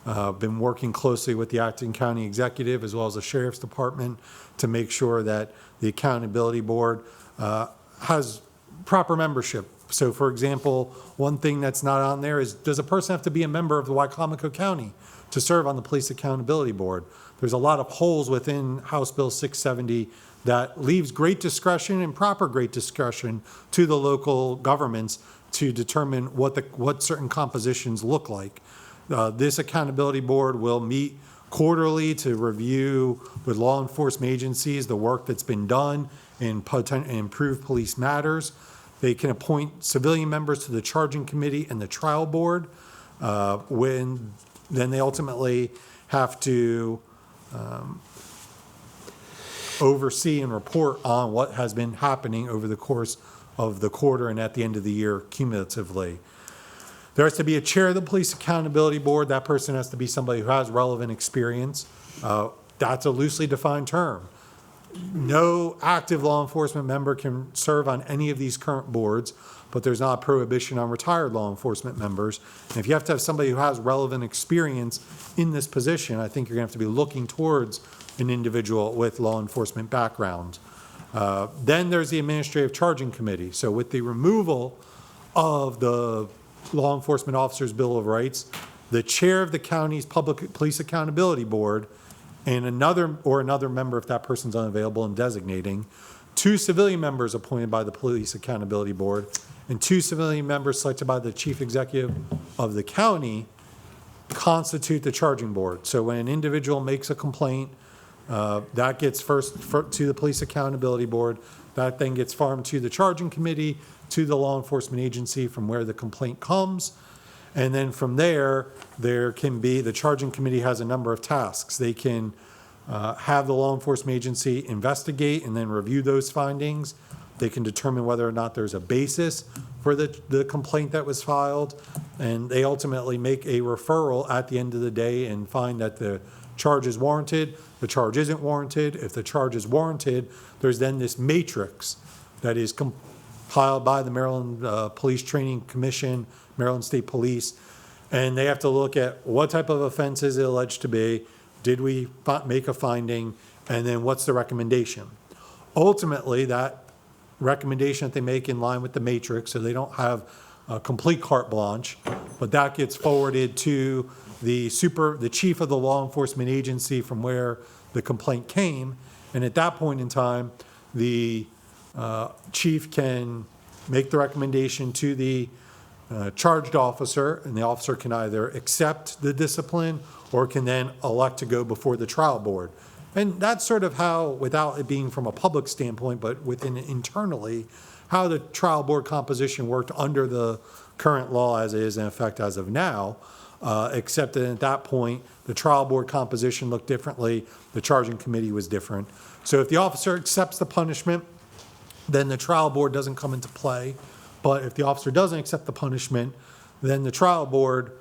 Been working closely with the acting county executive as well as the sheriff's department to make sure that the accountability board has proper membership. So for example, one thing that's not on there is, does a person have to be a member of the Wicomico County to serve on the Police Accountability Board? There's a lot of holes within House Bill 670 that leaves great discretion and proper great discretion to the local governments to determine what certain compositions look like. This accountability board will meet quarterly to review with law enforcement agencies the work that's been done in improved police matters. They can appoint civilian members to the charging committee and the trial board. Then they ultimately have to oversee and report on what has been happening over the course of the quarter and at the end of the year cumulatively. There has to be a chair of the Police Accountability Board. That person has to be somebody who has relevant experience. That's a loosely defined term. No active law enforcement member can serve on any of these current boards, but there's not a prohibition on retired law enforcement members. And if you have to have somebody who has relevant experience in this position, I think you're going to have to be looking towards an individual with law enforcement background. Then there's the Administrative Charging Committee. So with the removal of the Law Enforcement Officers' Bill of Rights, the chair of the county's Public Police Accountability Board and another member, if that person's unavailable, and designating 2 civilian members appointed by the Police Accountability Board and 2 civilian members selected by the chief executive of the county constitute the charging board. So when an individual makes a complaint, that gets first to the Police Accountability Board. That then gets farmed to the charging committee, to the law enforcement agency from where the complaint comes. And then from there can be, the charging committee has a number of tasks. They can have the law enforcement agency investigate and then review those findings. They can determine whether or not there's a basis for the complaint that was filed. And they ultimately make a referral at the end of the day and find that the charge is warranted, the charge isn't warranted. If the charge is warranted, there's then this matrix that is compiled by the Maryland Police Training Commission, Maryland State Police, and they have to look at what type of offense is it alleged to be, did we make a finding, and then what's the recommendation. Ultimately, that recommendation that they make in line with the matrix, so they don't have a complete carte blanche, but that gets forwarded to the chief of the law enforcement agency from where the complaint came, and at that point in time, the chief can make the recommendation to the charged officer, and the officer can either accept the discipline or can then elect to go before the trial board. And that's sort of how, without it being from a public standpoint, but within internally, how the trial board composition worked under the current law as it is in effect as of now, except that at that point, the trial board composition looked differently, the charging committee was different. So if the officer accepts the punishment, then the trial board doesn't come into play. But if the officer doesn't accept the punishment, then the trial board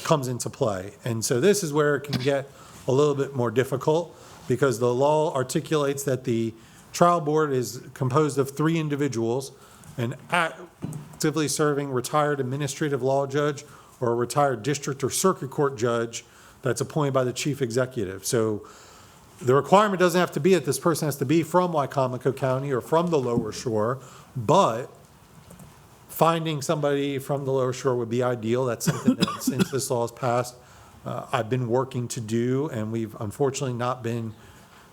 comes into play. And so this is where it can get a little bit more difficult, because the law articulates that the trial board is composed of 3 individuals, an actively serving retired administrative law judge or a retired district or circuit court judge that's appointed by the chief executive. So the requirement doesn't have to be that this person has to be from Wicomico County or from the Lower Shore, but finding somebody from the Lower Shore would be ideal. That's something that since this law is passed, I've been working to do, and we've unfortunately not been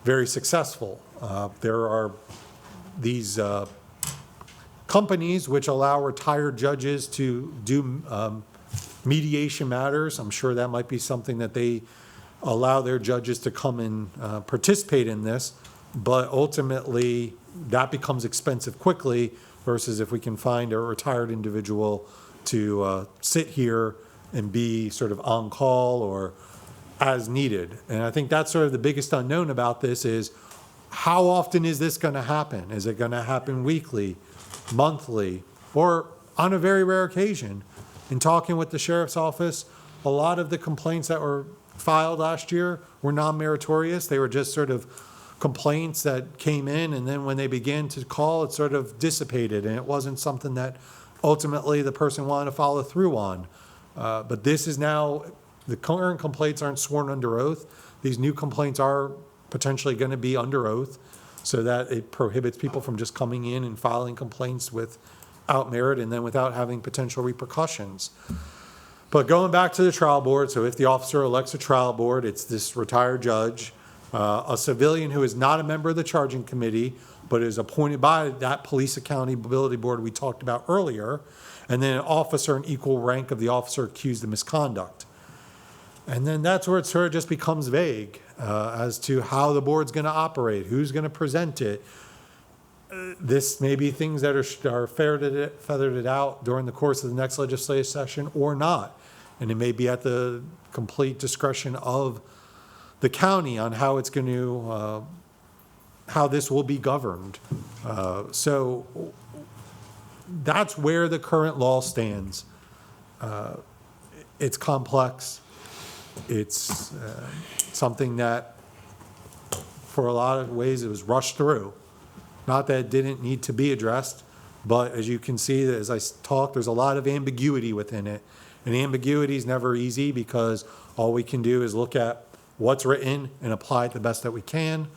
very successful. There are these companies which allow retired judges to do mediation matters. I'm sure that might be something that they allow their judges to come and participate in this, but ultimately that becomes expensive quickly versus if we can find a retired individual to sit here and be sort of on call or as needed. And I think that's sort of the biggest unknown about this is how often is this going to happen? Is it going to happen weekly, monthly, or on a very rare occasion? In talking with the sheriff's office, a lot of the complaints that were filed last year were non-meritorious. They were just sort of complaints that came in, and then when they began to call, it sort of dissipated, and it wasn't something that ultimately the person wanted to follow through on. But this is now the current complaints aren't sworn under oath. These new complaints are potentially going to be under oath, so that it prohibits people from just coming in and filing complaints without merit and then without having potential repercussions. But going back to the trial board, so if the officer elects a trial board, it's this retired judge, a civilian who is not a member of the charging committee, but is appointed by that police accountability board we talked about earlier, and then an officer in equal rank of the officer accused of misconduct. And then that's where it sort of just becomes vague as to how the board's going to operate, who's going to present it. This may be things that are feathered out during the course of the next legislative session or not. And it may be at the complete discretion of the county on how it's going to, how this will be governed. So that's where the current law stands. It's complex. It's something that, for a lot of ways, it was rushed through. Not that it didn't need to be addressed, but as you can see, as I talked, there's a lot of ambiguity within it. And ambiguity is never easy because all we can do is look at what's written and apply it the best that we can.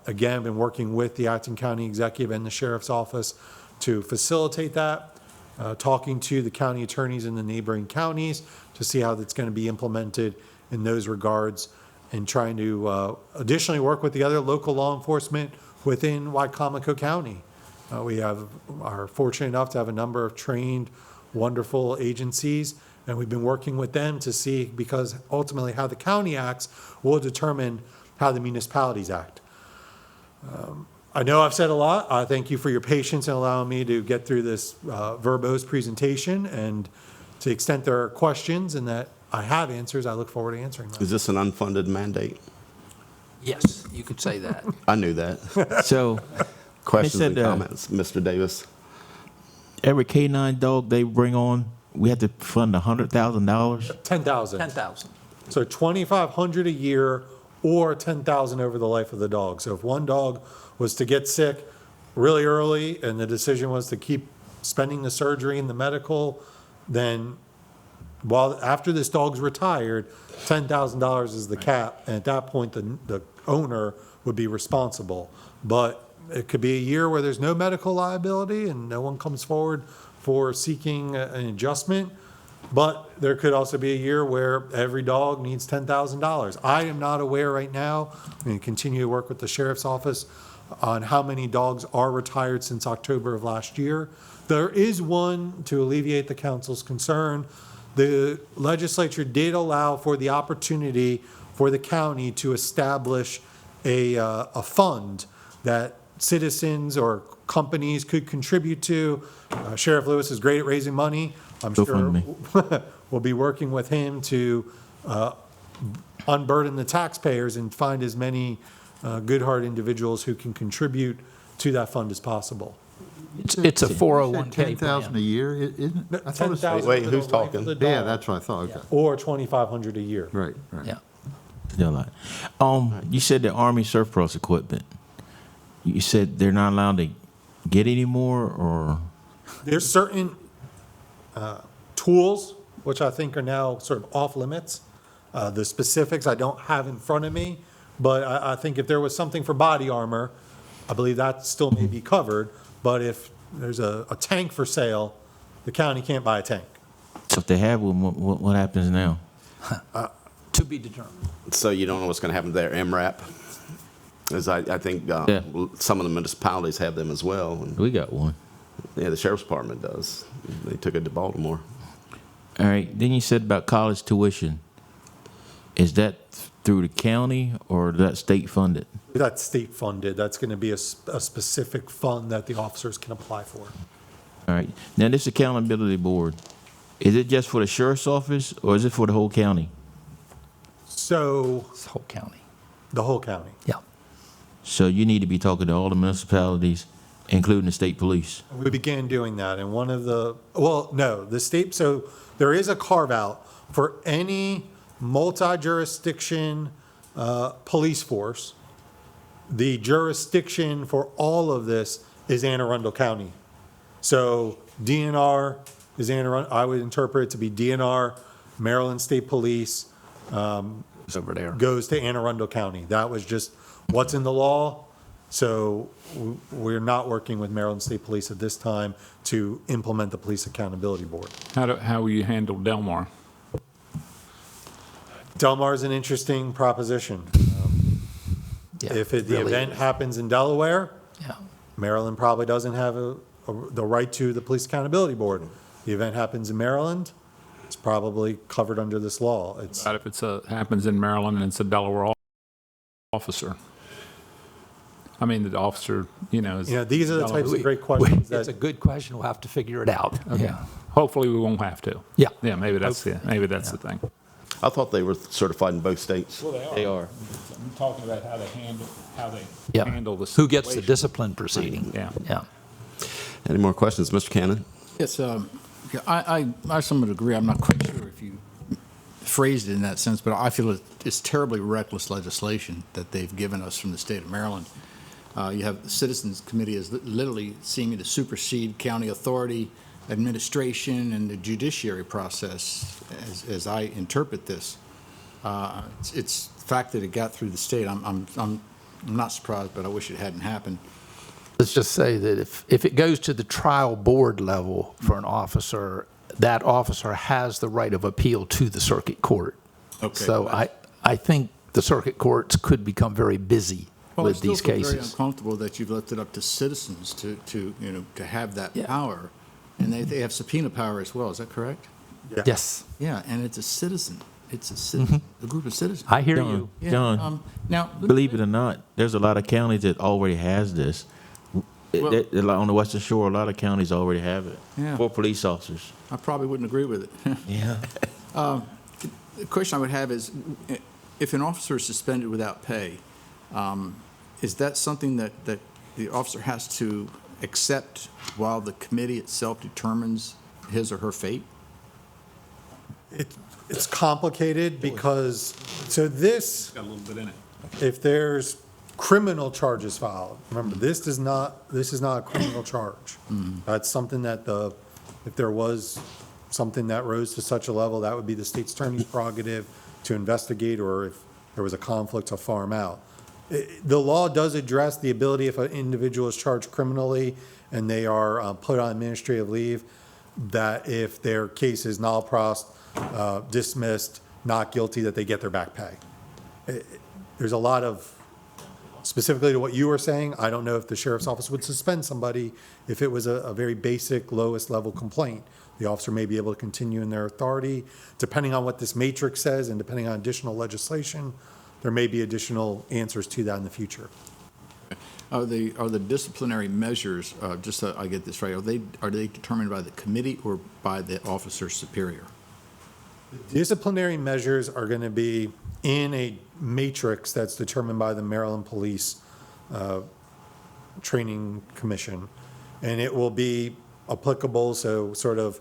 Again, I've been working with the acting county executive and the sheriff's office to facilitate that, talking to the county attorneys in the neighboring counties to see how that's going to be implemented in those regards, and trying to additionally work with the other local law enforcement within Wicomico County. We are fortunate enough to have a number of trained, wonderful agencies, and we've been working with them to see, because ultimately how the county acts will determine how the municipalities act. I know I've said a lot. I thank you for your patience in allowing me to get through this verbose presentation, and to the extent there are questions and that I have answers, I look forward to answering them. Is this an unfunded mandate? Yes, you could say that. I knew that. So, Questions said, and comments, Mr. Davis? every K-9 dog they bring on, we have to fund $100,000? 10,000. 10,000. So 2,500 a year or 10,000 over the life of the dog. So if one dog was to get sick really early and the decision was to keep spending the surgery and the medical, then after this dog's retired, $10,000 is the cap. And at that point, the owner would be responsible. But it could be a year where there's no medical liability and no one comes forward for seeking an adjustment. But there could also be a year where every dog needs $10,000. I am not aware right now. I'm going to continue to work with the sheriff's office on how many dogs are retired since October of last year. There is one, to alleviate the council's concern. The legislature did allow for the opportunity for the county to establish a fund that citizens or companies could contribute to. Sheriff Lewis is great at raising money. I'm sure we'll be working with him to unburden the taxpayers and find as many good-hearted individuals who can contribute to that fund as possible. It's a 401k 10,000 a year, isn't it? I thought it was- 10,000 Wait, for the who's life talking? of the Yeah, dog, that's what I thought, okay. or 2,500 a year. Right, right. Yeah. Still a lot. You said the Army surplus equipment. You said they're not allowed to get any more, or? There's certain tools, which I think are now sort of off limits. The specifics I don't have in front of me, but I think if there was something for body armor, I believe that still may be covered. But if there's a tank for sale, the county can't buy a tank. So if they have one, what happens now? To be determined. So you don't know what's going to happen to their MRAP? As I think Yeah. some of the municipalities have them as well. And, We got one. yeah, the sheriff's department does. They took it to Baltimore. All right. Then you said about college tuition. Is that through the county or is that state funded? That's state funded. That's going to be a specific fund that the officers can apply for. All right. Now this accountability board, is it just for the sheriff's office or is it for the whole county? So It's the whole county. the whole county. Yeah. So you need to be talking to all the municipalities, including the state police. We began doing that, and one of the state, so there is a carve out for any multi-jurisdiction police force. The jurisdiction for all of this is Anne Arundel County. So DNR is Anne Arundel, I would interpret it to be DNR Maryland State Police It's over there. goes to Anne Arundel County. That was just what's in the law. So we're not working with Maryland State Police at this time to implement the Police Accountability Board. How will you handle Delmar? Delmar is an interesting proposition. Yeah, If the really event is. happens in Delaware, Yeah. Maryland probably doesn't have the right to the Police Accountability Board. The event happens in Maryland, it's probably covered under this law. It's, But if happens in Maryland and it's a Delaware officer? I mean, the officer, is. these are the types of great It's questions a that, good question. We'll have to figure it out. Okay. Yeah. Hopefully, we won't have to. Yeah. Yeah, maybe that's the thing. I thought they were certified in both states. Well, They are. I'm talking about how they Yeah. handle the Who gets the situation. discipline proceeding? Yeah. Yeah. Any more questions, Mr. Cannon? Yes, I somewhat agree. I'm not quite sure if you phrased it in that sense, but I feel it's terribly reckless legislation that they've given us from the state of Maryland. You have the Citizens Committee is literally seeming to supersede county authority, administration, and the judiciary process, as I interpret this. It's the fact that it got through the state. I'm not surprised, but I wish it hadn't happened. Let's just say that if it goes to the trial board level for an officer, that officer has the right of appeal to the circuit court. Okay. So I think the circuit courts could become very busy with these I still feel very cases. uncomfortable that you've left it up to citizens to have that power, and they have subpoena power as well. Is that correct? Yes. Yeah, and it's a citizen. It's a citizen, a group of citizens. I hear John, you. Yeah, John, now, believe it or not, there's a lot of counties that already has this. On the Western Shore, a lot of counties already have it Yeah. for police officers. I probably wouldn't agree with it. Yeah. The question I would have is, if an officer is suspended without pay, is that something that the officer has to accept while the committee itself determines his or her fate? it's complicated because, so this, Got a little bit in it. if there's criminal charges filed, remember, this is not a criminal charge. That's something that if there was something that rose to such a level, that would be the state's attorney's prerogative to investigate, or if there was a conflict, to farm out. The law does address the ability, if an individual is charged criminally and they are put on administrative leave, that if their case is null prost, dismissed, not guilty, that they get their back pay. There's a lot of, specifically to what you were saying, I don't know if the sheriff's office would suspend somebody if it was a very basic, lowest level complaint. The officer may be able to continue in their authority. Depending on what this matrix says and depending on additional legislation, there may be additional answers to that in the future. Are the disciplinary measures, just so I get this right, are they determined by the committee or by the officer superior? Disciplinary measures are going to be in a matrix that's determined by the Maryland Police Training Commission, and it will be applicable, so sort of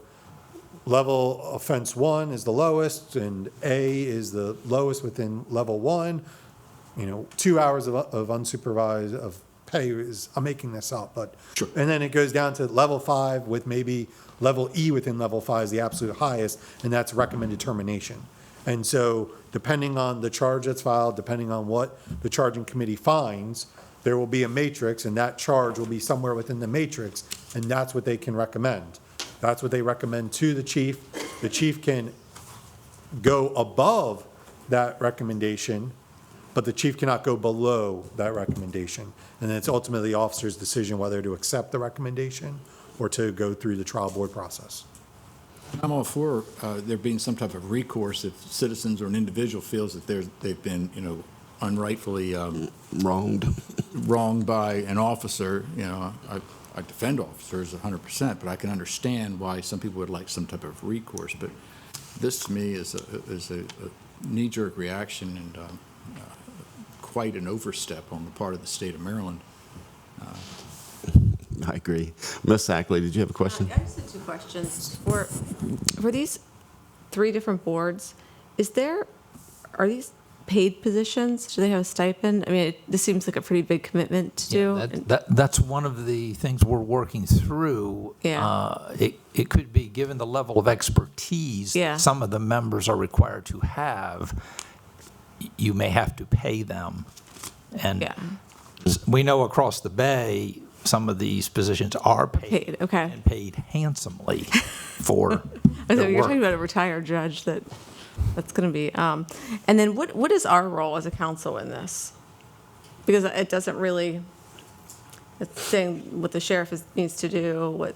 level offense 1 is the lowest, and A is the lowest within level 1. 2 hours of unsupervised of pay is, I'm making this up, but, Sure. And then it goes down to level 5 with maybe level E within level 5 is the absolute highest, and that's recommended termination. And so depending on the charge that's filed, depending on what the charging committee finds, there will be a matrix, and that charge will be somewhere within the matrix, and that's what they can recommend. That's what they recommend to the chief. The chief can go above that recommendation, but the chief cannot go below that recommendation. And then it's ultimately the officer's decision whether to accept the recommendation or to go through the trial board process. I'm all for there being some type of recourse if citizens or an individual feels that they've been, unrightfully wronged by an officer. I defend officers 100%, but I can understand why some people would like some type of recourse. But this, to me, is a knee-jerk reaction and quite an overstep on the part of the state of Maryland. I agree. Ms. Sackley, did you have a question? I just had two questions. For these three different boards, are these paid positions? Do they have a stipend? I mean, this seems like a pretty big commitment to do. That's one of the things we're working through. Yeah. It could be, given the level of expertise some of the members are required to have, you may have to pay them. And we know across the bay, some of these positions are paid. Okay. And paid handsomely for So their you're work. talking about a retired judge that's going to be. And then what is our role as a council in this? Because it doesn't really, it's saying what the sheriff needs to do, what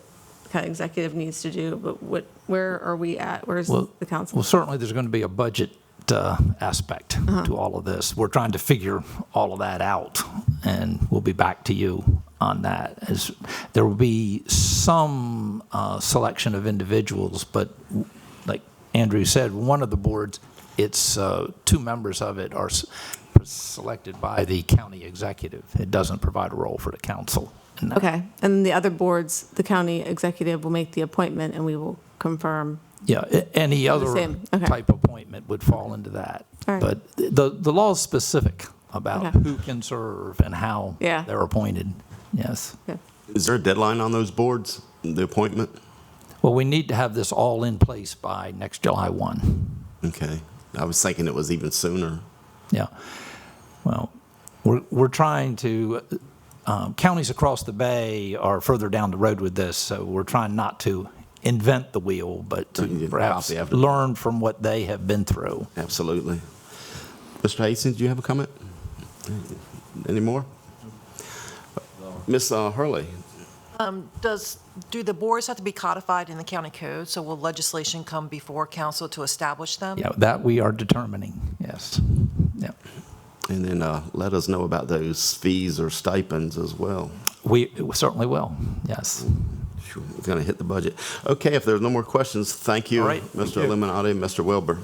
kind of executive needs to do, but where are we at? Where's the council? Well, certainly there's going to be a budget aspect to all of this. We're trying to figure all of that out, and we'll be back to you on that. As there will be some selection of individuals, but like Andrew said, one of the boards, it's 2 members of it are selected by the county executive. It doesn't provide a role for the council. Okay, and the other boards, the county executive will make the appointment, and we will confirm. Yeah, any other same. Okay. type of appointment would fall into that. All right. But the law is specific about who can serve and how they're appointed. Yes. Is there a deadline on those boards, the appointment? Well, we need to have this all in place by next July 1. Okay. I was thinking it was even sooner. Yeah. Well, we're trying to, counties across the bay are further down the road with this, so we're trying not to invent the wheel, but to perhaps learn from what they have been through. Absolutely. Mr. Hastings, do you have a comment? Any more? Ms. Hurley? Do the boards have to be codified in the county code? So will legislation come before council to establish them? Yeah, that we are determining, yes. Yeah. And then let us know about those fees or stipends as well. We certainly will, yes. It's going to hit the budget. Okay, if there's no more questions, thank you, All right, Mr. Illuminati and Mr. Wilbur.